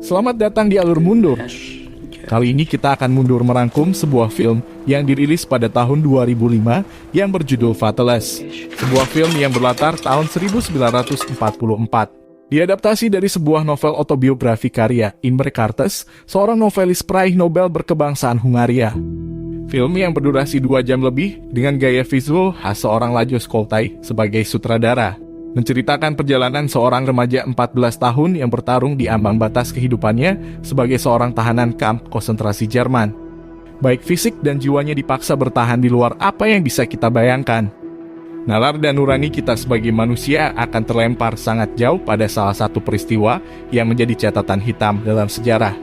Selamat datang di Alur Mundur. Kali ini kita akan mundur merangkum sebuah film yang dirilis pada tahun 2005 yang berjudul Fatalist. Sebuah film yang berlatar tahun 1944. Diadaptasi dari sebuah novel autobiografi karya Imre Kertész, seorang novelis peraih Nobel berkebangsaan Hungaria. Film yang berdurasi 2 jam lebih dengan gaya visual khas seorang Lajos Koltai sebagai sutradara, menceritakan perjalanan seorang remaja 14 tahun yang bertarung di ambang batas kehidupannya sebagai seorang tahanan kamp konsentrasi Jerman. Baik fisik dan jiwanya dipaksa bertahan di luar apa yang bisa kita bayangkan. Nalar dan nurani kita sebagai manusia akan terlempar sangat jauh pada salah satu peristiwa yang menjadi catatan hitam dalam sejarah.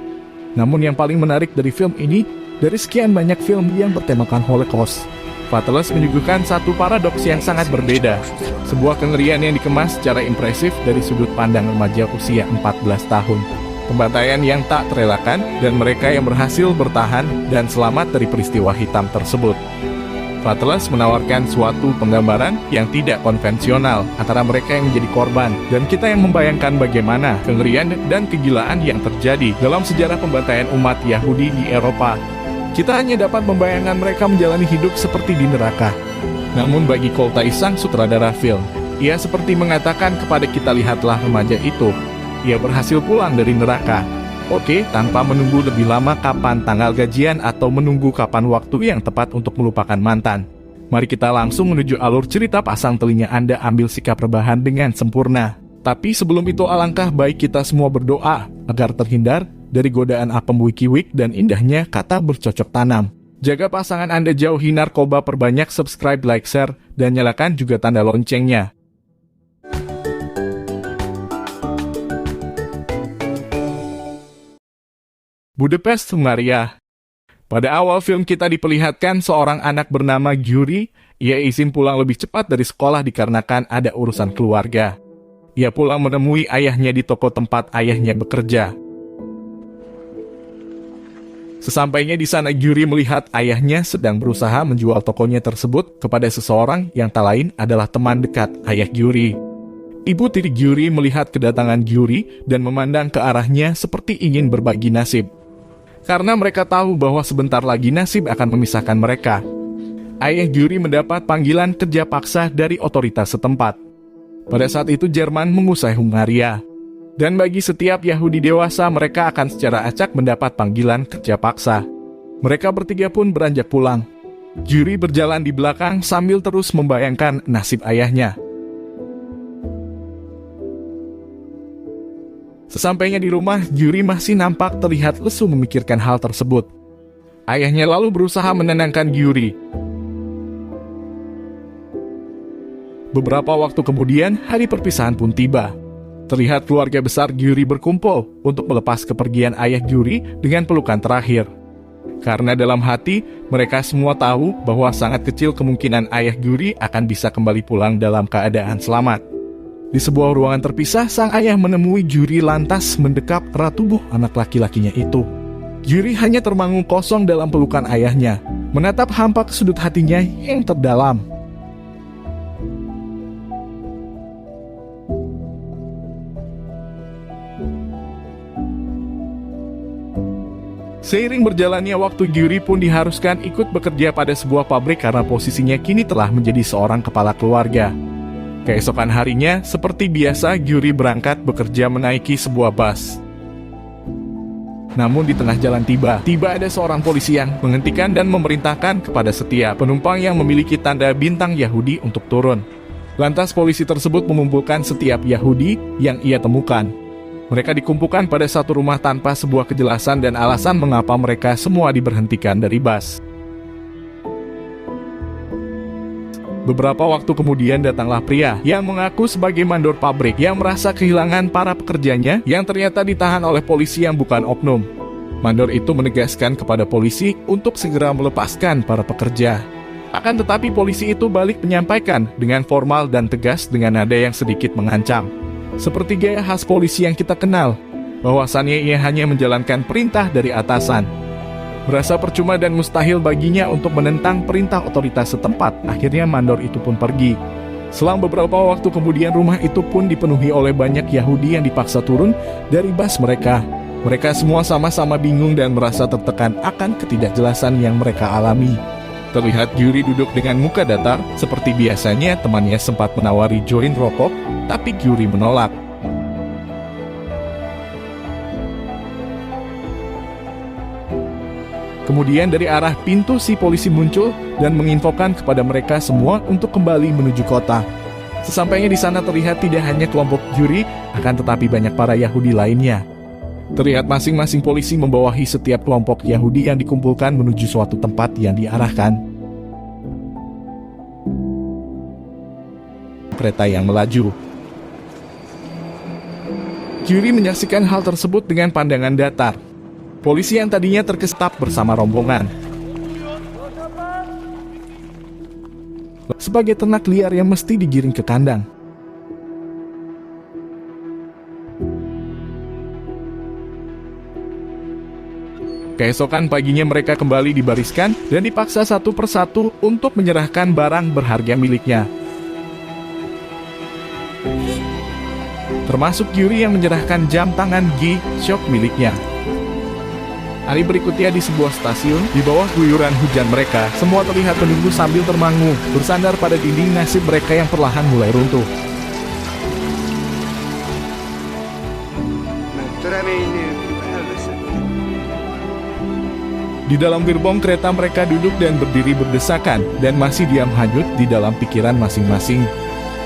Namun yang paling menarik dari film ini, dari sekian banyak film yang bertemakan Holocaust, Fatalist menyuguhkan satu paradoks yang sangat berbeda. Sebuah kengerian yang dikemas secara impresif dari sudut pandang remaja usia 14 tahun. Pembantaian yang tak terelakkan dan mereka yang berhasil bertahan dan selamat dari peristiwa hitam tersebut. Fatalist menawarkan suatu penggambaran yang tidak konvensional antara mereka yang menjadi korban dan kita yang membayangkan bagaimana kengerian dan kegilaan yang terjadi dalam sejarah pembantaian umat Yahudi di Eropa. Kita hanya dapat membayangkan mereka menjalani hidup seperti di neraka. Namun bagi Koltai sang sutradara film, ia seperti mengatakan kepada kita, lihatlah remaja itu. Ia berhasil pulang dari neraka. Oke, tanpa menunggu lebih lama kapan tanggal gajian atau menunggu kapan waktu yang tepat untuk melupakan mantan. Mari kita langsung menuju alur cerita pasang telinga Anda ambil sikap rebahan dengan sempurna. Tapi sebelum itu alangkah baik kita semua berdoa agar terhindar dari godaan apem wikiwik dan indahnya kata bercocok tanam. Jaga pasangan Anda, jauhi narkoba, perbanyak subscribe, like, share, dan nyalakan juga tanda loncengnya. Budapest, Hungaria. Pada awal film kita diperlihatkan seorang anak bernama Gyuri. Ia izin pulang lebih cepat dari sekolah dikarenakan ada urusan keluarga. Ia pulang menemui ayahnya di toko tempat ayahnya bekerja. Sesampainya di sana, Gyuri melihat ayahnya sedang berusaha menjual tokonya tersebut kepada seseorang yang tak lain adalah teman dekat ayah Gyuri. Ibu tiri Gyuri melihat kedatangan Gyuri dan memandang ke arahnya seperti ingin berbagi nasib. Karena mereka tahu bahwa sebentar lagi nasib akan memisahkan mereka. Ayah Gyuri mendapat panggilan kerja paksa dari otoritas setempat. Pada saat itu Jerman menguasai Hungaria. Dan bagi setiap Yahudi dewasa, mereka akan secara acak mendapat panggilan kerja paksa. Mereka bertiga pun beranjak pulang. Gyuri berjalan di belakang sambil terus membayangkan nasib ayahnya. Sesampainya di rumah, Gyuri masih nampak terlihat lesu memikirkan hal tersebut. Ayahnya lalu berusaha menenangkan Gyuri. Beberapa waktu kemudian, hari perpisahan pun tiba. Terlihat keluarga besar Gyuri berkumpul untuk melepas kepergian ayah Gyuri dengan pelukan terakhir. Karena dalam hati, mereka semua tahu bahwa sangat kecil kemungkinan ayah Gyuri akan bisa kembali pulang dalam keadaan selamat. Di sebuah ruangan terpisah, sang ayah menemui Gyuri lantas mendekap erat tubuh anak laki-lakinya itu. Gyuri hanya termangu kosong dalam pelukan ayahnya, menatap hampa ke sudut hatinya yang terdalam. Seiring berjalannya waktu, Gyuri pun diharuskan ikut bekerja pada sebuah pabrik karena posisinya kini telah menjadi seorang kepala keluarga. Keesokan harinya, seperti biasa, Gyuri berangkat bekerja menaiki sebuah bus. Namun di tengah jalan tiba ada seorang polisi yang menghentikan dan memerintahkan kepada setiap penumpang yang memiliki tanda bintang Yahudi untuk turun. Lantas polisi tersebut mengumpulkan setiap Yahudi yang ia temukan. Mereka dikumpulkan pada satu rumah tanpa sebuah kejelasan dan alasan mengapa mereka semua diberhentikan dari bus. Beberapa waktu kemudian datanglah pria yang mengaku sebagai mandor pabrik yang merasa kehilangan para pekerjanya yang ternyata ditahan oleh polisi yang bukan oknum. Mandor itu menegaskan kepada polisi untuk segera melepaskan para pekerja. Akan tetapi polisi itu balik menyampaikan dengan formal dan tegas dengan nada yang sedikit mengancam. Seperti gaya khas polisi yang kita kenal, bahwasannya ia hanya menjalankan perintah dari atasan. Merasa percuma dan mustahil baginya untuk menentang perintah otoritas setempat, akhirnya mandor itu pun pergi. Selang beberapa waktu kemudian rumah itu pun dipenuhi oleh banyak Yahudi yang dipaksa turun dari bas mereka. Mereka semua sama-sama bingung dan merasa tertekan akan ketidakjelasan yang mereka alami. Terlihat Gyuri duduk dengan muka datar, seperti biasanya temannya sempat menawari join rokok, tapi Gyuri menolak. Kemudian dari arah pintu si polisi muncul dan menginfokan kepada mereka semua untuk kembali menuju kota. Sesampainya di sana terlihat tidak hanya kelompok Gyuri, akan tetapi banyak para Yahudi lainnya. Terlihat masing-masing polisi membawahi setiap kelompok Yahudi yang dikumpulkan menuju suatu tempat yang diarahkan. Kereta yang melaju. Gyuri menyaksikan hal tersebut dengan pandangan datar. Polisi yang tadinya terkestap bersama rombongan. Sebagai ternak liar yang mesti digiring ke kandang. Keesokan paginya mereka kembali dibariskan dan dipaksa satu persatu untuk menyerahkan barang berharga miliknya. Termasuk Gyuri yang menyerahkan jam tangan G-Shock miliknya. Hari berikutnya di sebuah stasiun, di bawah guyuran hujan mereka, semua terlihat menunggu sambil termangu, bersandar pada dinding nasib mereka yang perlahan mulai runtuh. Di dalam gerbong kereta mereka duduk dan berdiri berdesakan, dan masih diam hanyut di dalam pikiran masing-masing.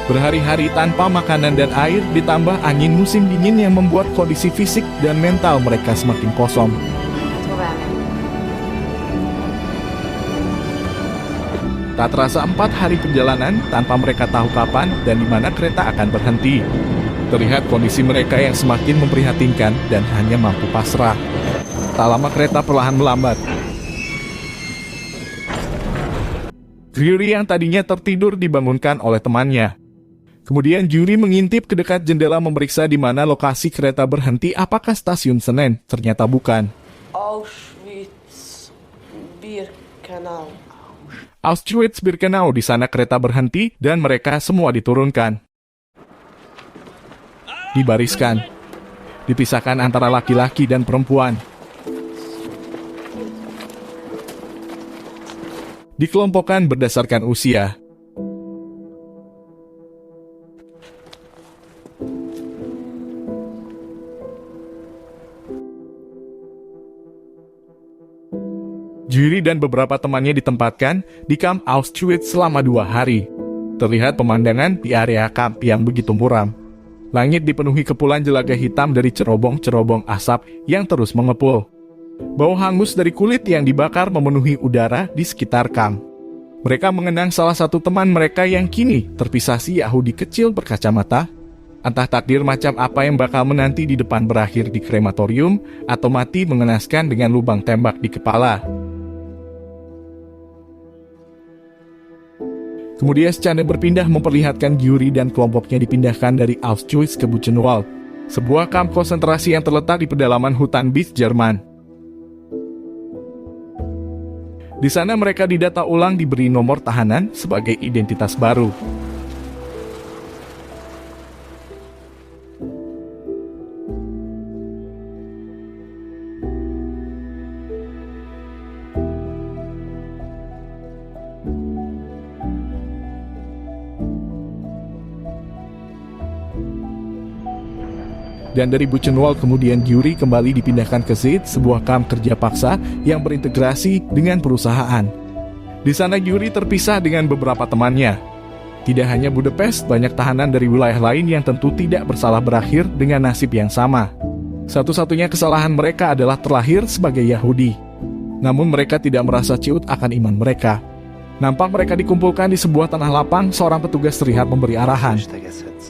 Berhari-hari tanpa makanan dan air, ditambah angin musim dingin yang membuat kondisi fisik dan mental mereka semakin kosong. Tak terasa 4 hari perjalanan tanpa mereka tahu kapan dan di mana kereta akan berhenti. Terlihat kondisi mereka yang semakin memprihatinkan dan hanya mampu pasrah. Tak lama kereta perlahan melambat. Gyuri yang tadinya tertidur dibangunkan oleh temannya. Kemudian Gyuri mengintip ke dekat jendela memeriksa di mana lokasi kereta berhenti, apakah stasiun Senen. Ternyata bukan. Auschwitz-Birkenau, di sana kereta berhenti dan mereka semua diturunkan. Dibariskan. Dipisahkan antara laki-laki dan perempuan. Dikelompokkan berdasarkan usia. Gyuri dan beberapa temannya ditempatkan di kamp Auschwitz selama 2 hari. Terlihat pemandangan di area kamp yang begitu muram. Langit dipenuhi kepulan jelaga hitam dari cerobong-cerobong asap yang terus mengepul. Bau hangus dari kulit yang dibakar memenuhi udara di sekitar kamp. Mereka mengenang salah satu teman mereka yang kini terpisah, si Yahudi kecil berkacamata. Entah takdir macam apa yang bakal menanti di depan berakhir di krematorium atau mati mengenaskan dengan lubang tembak di kepala. Kemudian scene berpindah memperlihatkan Gyuri dan kelompoknya dipindahkan dari Auschwitz ke Buchenwald, sebuah kamp konsentrasi yang terletak di pedalaman hutan Bis Jerman. Di sana mereka didata ulang, diberi nomor tahanan sebagai identitas baru. Dan dari Buchenwald kemudian Gyuri kembali dipindahkan ke Zid, sebuah kamp kerja paksa yang berintegrasi dengan perusahaan. Di sana Gyuri terpisah dengan beberapa temannya. Tidak hanya Budapest, banyak tahanan dari wilayah lain yang tentu tidak bersalah berakhir dengan nasib yang sama. Satu-satunya kesalahan mereka adalah terlahir sebagai Yahudi. Namun mereka tidak merasa ciut akan iman mereka. Nampak mereka dikumpulkan di sebuah tanah lapang, seorang petugas terlihat memberi arahan.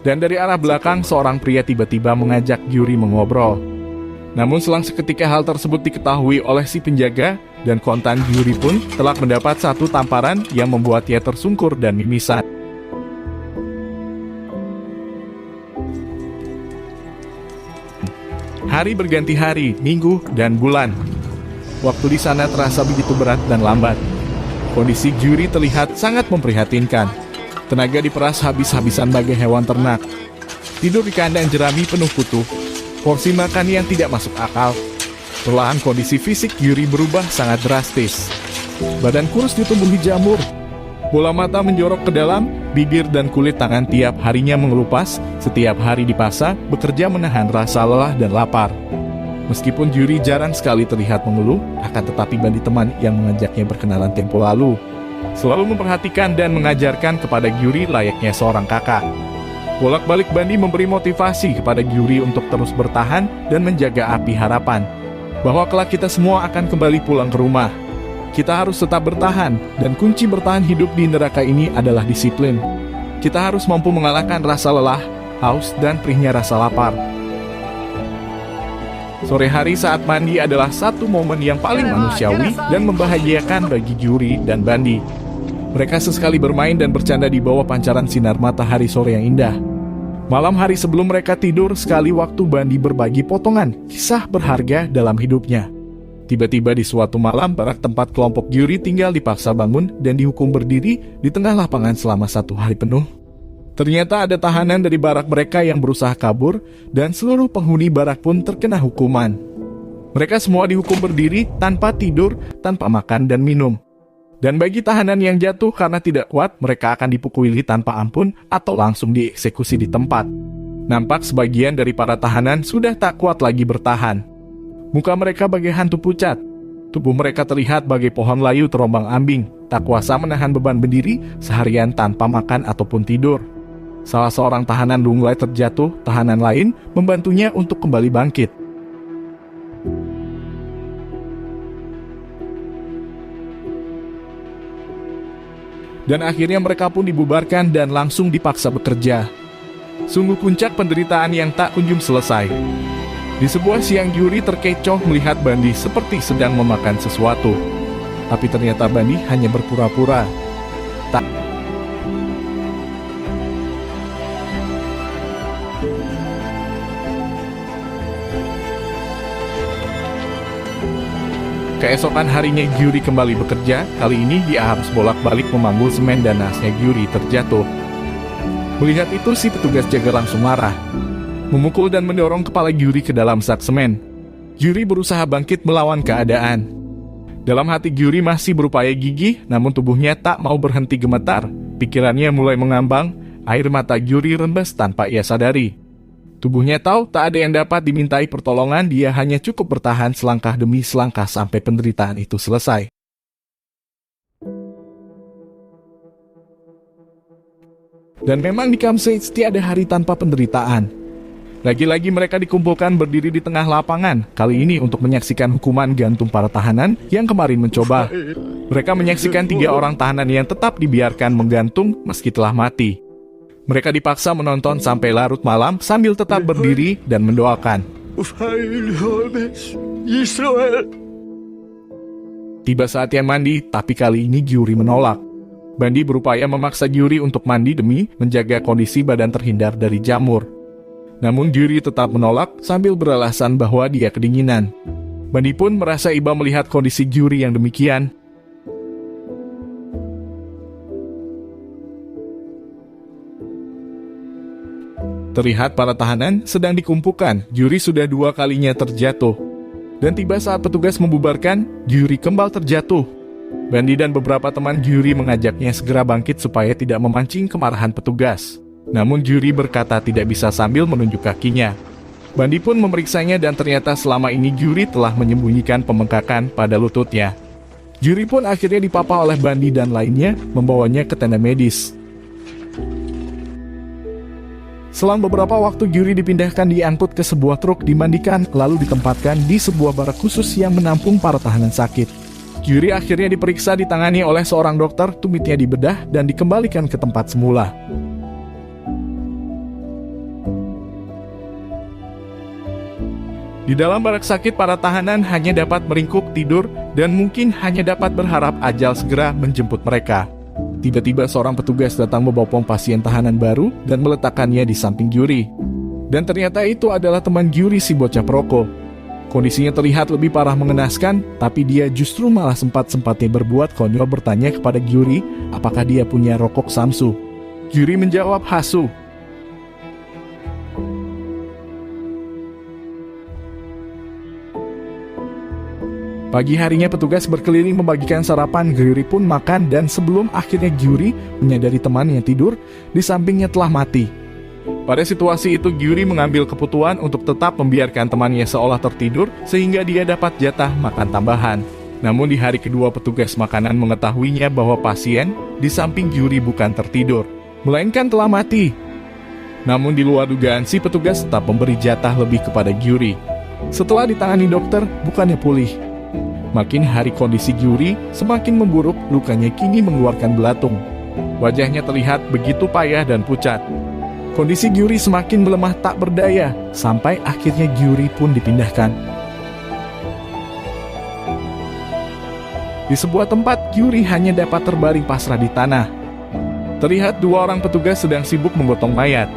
Dan dari arah belakang, seorang pria tiba-tiba mengajak Gyuri mengobrol. Namun selang seketika hal tersebut diketahui oleh si penjaga, dan kontan Gyuri pun telah mendapat satu tamparan yang membuatnya tersungkur dan mimisan. Hari berganti hari, minggu, dan bulan. Waktu di sana terasa begitu berat dan lambat. Kondisi Gyuri terlihat sangat memprihatinkan. Tenaga diperas habis-habisan bagai hewan ternak. Tidur di kandang jerami penuh kutu. Porsi makan yang tidak masuk akal. Perlahan kondisi fisik Gyuri berubah sangat drastis. Badan kurus ditumbuhi jamur. Bola mata menjorok ke dalam, bibir dan kulit tangan tiap harinya mengelupas. Setiap hari dipaksa bekerja menahan rasa lelah dan lapar. Meskipun Gyuri jarang sekali terlihat mengeluh, akan tetapi Bandi teman yang mengajaknya berkenalan tempo lalu selalu memperhatikan dan mengajarkan kepada Gyuri layaknya seorang kakak. Bolak-balik Bandi memberi motivasi kepada Gyuri untuk terus bertahan dan menjaga api harapan bahwa kelak kita semua akan kembali pulang ke rumah. Kita harus tetap bertahan, dan kunci bertahan hidup di neraka ini adalah disiplin. Kita harus mampu mengalahkan rasa lelah, haus, dan perihnya rasa lapar. Sore hari saat mandi adalah satu momen yang paling manusiawi dan membahagiakan bagi Gyuri dan Bandi. Mereka sesekali bermain dan bercanda di bawah pancaran sinar matahari sore yang indah. Malam hari sebelum mereka tidur, sekali waktu Bandi berbagi potongan kisah berharga dalam hidupnya. Tiba-tiba di suatu malam, barak tempat kelompok Gyuri tinggal dipaksa bangun dan dihukum berdiri di tengah lapangan selama 1 hari penuh. Ternyata ada tahanan dari barak mereka yang berusaha kabur, dan seluruh penghuni barak pun terkena hukuman. Mereka semua dihukum berdiri, tanpa tidur, tanpa makan dan minum. Dan bagi tahanan yang jatuh karena tidak kuat, mereka akan dipukuli tanpa ampun atau langsung dieksekusi di tempat. Nampak sebagian dari para tahanan sudah tak kuat lagi bertahan. Muka mereka bagai hantu pucat. Tubuh mereka terlihat bagai pohon layu terombang-ambing, tak kuasa menahan beban berdiri seharian tanpa makan ataupun tidur. Salah seorang tahanan lunglai terjatuh, tahanan lain membantunya untuk kembali bangkit. Dan akhirnya mereka pun dibubarkan dan langsung dipaksa bekerja. Sungguh puncak penderitaan yang tak kunjung selesai. Di sebuah siang Gyuri terkecoh melihat Bandi seperti sedang memakan sesuatu. Tapi ternyata Bandi hanya berpura-pura. Keesokan harinya Gyuri kembali bekerja. Kali ini dia harus bolak-balik memanggul semen dan nasnya Gyuri terjatuh. Melihat itu si petugas jaga langsung marah, memukul dan mendorong kepala Gyuri ke dalam sak semen. Gyuri berusaha bangkit melawan keadaan. Dalam hati Gyuri masih berupaya gigih, namun tubuhnya tak mau berhenti gemetar. Pikirannya mulai mengambang, air mata Gyuri rembes tanpa ia sadari. Tubuhnya tahu tak ada yang dapat dimintai pertolongan, dia hanya cukup bertahan selangkah demi selangkah sampai penderitaan itu selesai. Dan memang di Camp Sage tiada hari tanpa penderitaan. Lagi-lagi mereka dikumpulkan berdiri di tengah lapangan, kali ini untuk menyaksikan hukuman gantung para tahanan yang kemarin mencoba. Mereka menyaksikan 3 orang tahanan yang tetap dibiarkan menggantung meski telah mati. Mereka dipaksa menonton sampai larut malam sambil tetap berdiri dan mendoakan. Tiba saatnya mandi, tapi kali ini Gyuri menolak. Bandi berupaya memaksa Gyuri untuk mandi demi menjaga kondisi badan terhindar dari jamur. Namun Gyuri tetap menolak sambil beralasan bahwa dia kedinginan. Bandi pun merasa iba melihat kondisi Gyuri yang demikian. Terlihat para tahanan sedang dikumpulkan. Gyuri sudah 2 kalinya terjatuh. Dan tiba saat petugas membubarkan, Gyuri kembali terjatuh. Bandi dan beberapa teman Gyuri mengajaknya segera bangkit supaya tidak memancing kemarahan petugas. Namun Gyuri berkata tidak bisa sambil menunjuk kakinya. Bandi pun memeriksanya dan ternyata selama ini Gyuri telah menyembunyikan pembengkakan pada lututnya. Gyuri pun akhirnya dipapa oleh Bandi dan lainnya, membawanya ke tenda medis. Selang beberapa waktu Gyuri dipindahkan diangkut ke sebuah truk, dimandikan, lalu ditempatkan di sebuah barak khusus yang menampung para tahanan sakit. Gyuri akhirnya diperiksa, ditangani oleh seorang dokter, tumitnya dibedah dan dikembalikan ke tempat semula. Di dalam barak sakit, para tahanan hanya dapat meringkuk tidur dan mungkin hanya dapat berharap ajal segera menjemput mereka. Tiba-tiba seorang petugas datang membopong pasien tahanan baru dan meletakkannya di samping Gyuri. Dan ternyata itu adalah teman Gyuri, si bocah perokok. Kondisinya terlihat lebih parah mengenaskan, tapi dia justru malah sempat-sempatnya berbuat konyol bertanya kepada Gyuri apakah dia punya rokok Samsu. Gyuri menjawab hasu. Pagi harinya petugas berkeliling membagikan sarapan, Gyuri pun makan dan sebelum akhirnya Gyuri menyadari temannya tidur, di sampingnya telah mati. Pada situasi itu Gyuri mengambil keputusan untuk tetap membiarkan temannya seolah tertidur sehingga dia dapat jatah makan tambahan. Namun di hari kedua petugas makanan mengetahuinya bahwa pasien di samping Gyuri bukan tertidur, melainkan telah mati. Namun di luar dugaan si petugas tetap memberi jatah lebih kepada Gyuri. Setelah ditangani dokter, bukannya pulih. Makin hari kondisi Gyuri semakin memburuk, lukanya kini mengeluarkan belatung. Wajahnya terlihat begitu payah dan pucat. Kondisi Gyuri semakin melemah tak berdaya, sampai akhirnya Gyuri pun dipindahkan. Di sebuah tempat, Gyuri hanya dapat terbaring pasrah di tanah. Terlihat dua orang petugas sedang sibuk menggotong mayat.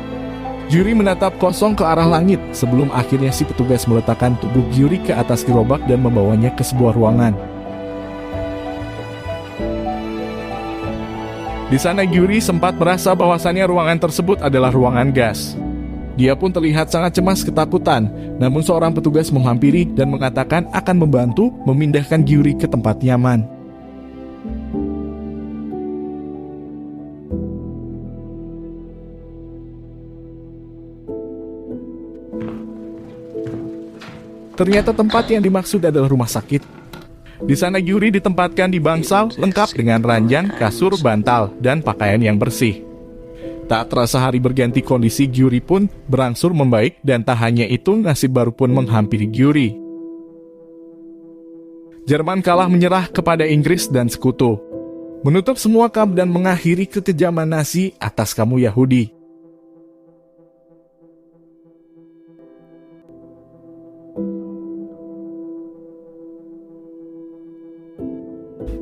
Gyuri menatap kosong ke arah langit sebelum akhirnya si petugas meletakkan tubuh Gyuri ke atas gerobak dan membawanya ke sebuah ruangan. Di sana Gyuri sempat merasa bahwasannya ruangan tersebut adalah ruangan gas. Dia pun terlihat sangat cemas ketakutan, namun seorang petugas menghampiri dan mengatakan akan membantu memindahkan Gyuri ke tempat nyaman. Ternyata tempat yang dimaksud adalah rumah sakit. Di sana Gyuri ditempatkan di bangsal lengkap dengan ranjang, kasur, bantal, dan pakaian yang bersih. Tak terasa hari berganti, kondisi Gyuri pun berangsur membaik dan tak hanya itu, nasib baru pun menghampiri Gyuri. Jerman kalah menyerah kepada Inggris dan sekutu, menutup semua kamp dan mengakhiri kekejaman Nazi atas kaum Yahudi.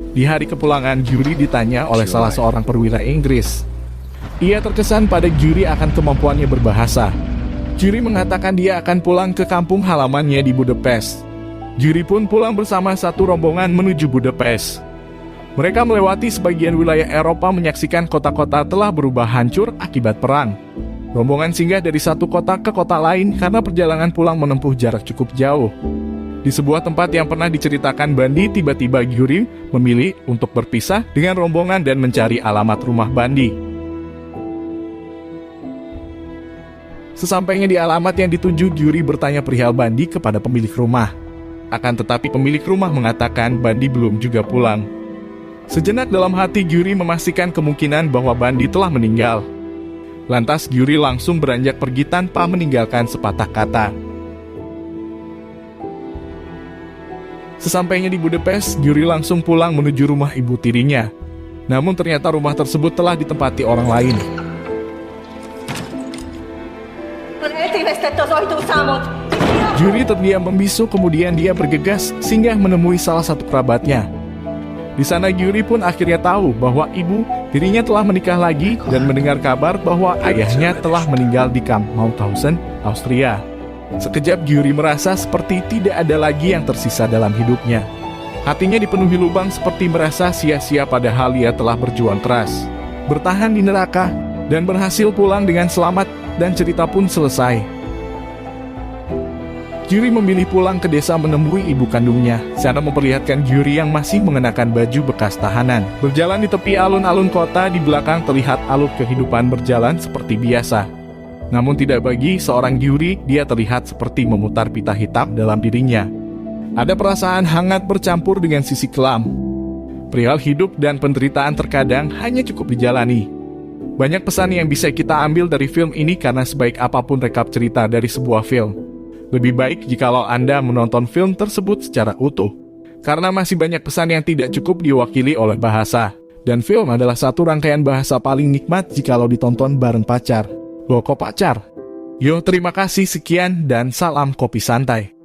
Di hari kepulangan, Gyuri ditanya oleh salah seorang perwira Inggris. Ia terkesan pada Gyuri akan kemampuannya berbahasa. Gyuri mengatakan dia akan pulang ke kampung halamannya di Budapest. Gyuri pun pulang bersama satu rombongan menuju Budapest. Mereka melewati sebagian wilayah Eropa, menyaksikan kota-kota telah berubah hancur akibat perang. Rombongan singgah dari satu kota ke kota lain karena perjalanan pulang menempuh jarak cukup jauh. Di sebuah tempat yang pernah diceritakan Bandi, tiba-tiba Gyuri memilih untuk berpisah dengan rombongan dan mencari alamat rumah Bandi. Sesampainya di alamat yang dituju, Gyuri bertanya perihal Bandi kepada pemilik rumah. Akan tetapi pemilik rumah mengatakan Bandi belum juga pulang. Sejenak dalam hati Gyuri memastikan kemungkinan bahwa Bandi telah meninggal. Lantas Gyuri langsung beranjak pergi tanpa meninggalkan sepatah kata. Sesampainya di Budapest, Gyuri langsung pulang menuju rumah ibu tirinya. Namun ternyata rumah tersebut telah ditempati orang lain. Gyuri terdiam membisu, kemudian dia bergegas singgah menemui salah satu kerabatnya. Di sana Gyuri pun akhirnya tahu bahwa ibu tirinya telah menikah lagi dan mendengar kabar bahwa ayahnya telah meninggal di kamp Mauthausen, Austria. Sekejap Gyuri merasa seperti tidak ada lagi yang tersisa dalam hidupnya. Hatinya dipenuhi lubang seperti merasa sia-sia, padahal ia telah berjuang keras, bertahan di neraka, dan berhasil pulang dengan selamat, dan cerita pun selesai. Gyuri memilih pulang ke desa menemui ibu kandungnya. Sana memperlihatkan Gyuri yang masih mengenakan baju bekas tahanan, berjalan di tepi alun-alun kota. Di belakang terlihat alur kehidupan berjalan seperti biasa. Namun tidak bagi seorang Gyuri, dia terlihat seperti memutar pita hitam dalam dirinya. Ada perasaan hangat bercampur dengan sisi kelam. Perihal hidup dan penderitaan terkadang hanya cukup dijalani. Banyak pesan yang bisa kita ambil dari film ini karena sebaik apapun rekap cerita dari sebuah film, lebih baik jikalau Anda menonton film tersebut secara utuh. Karena masih banyak pesan yang tidak cukup diwakili oleh bahasa. Dan film adalah satu rangkaian bahasa paling nikmat jikalau ditonton bareng pacar. Loh kok pacar? Yo, terima kasih, sekian dan salam kopi santai.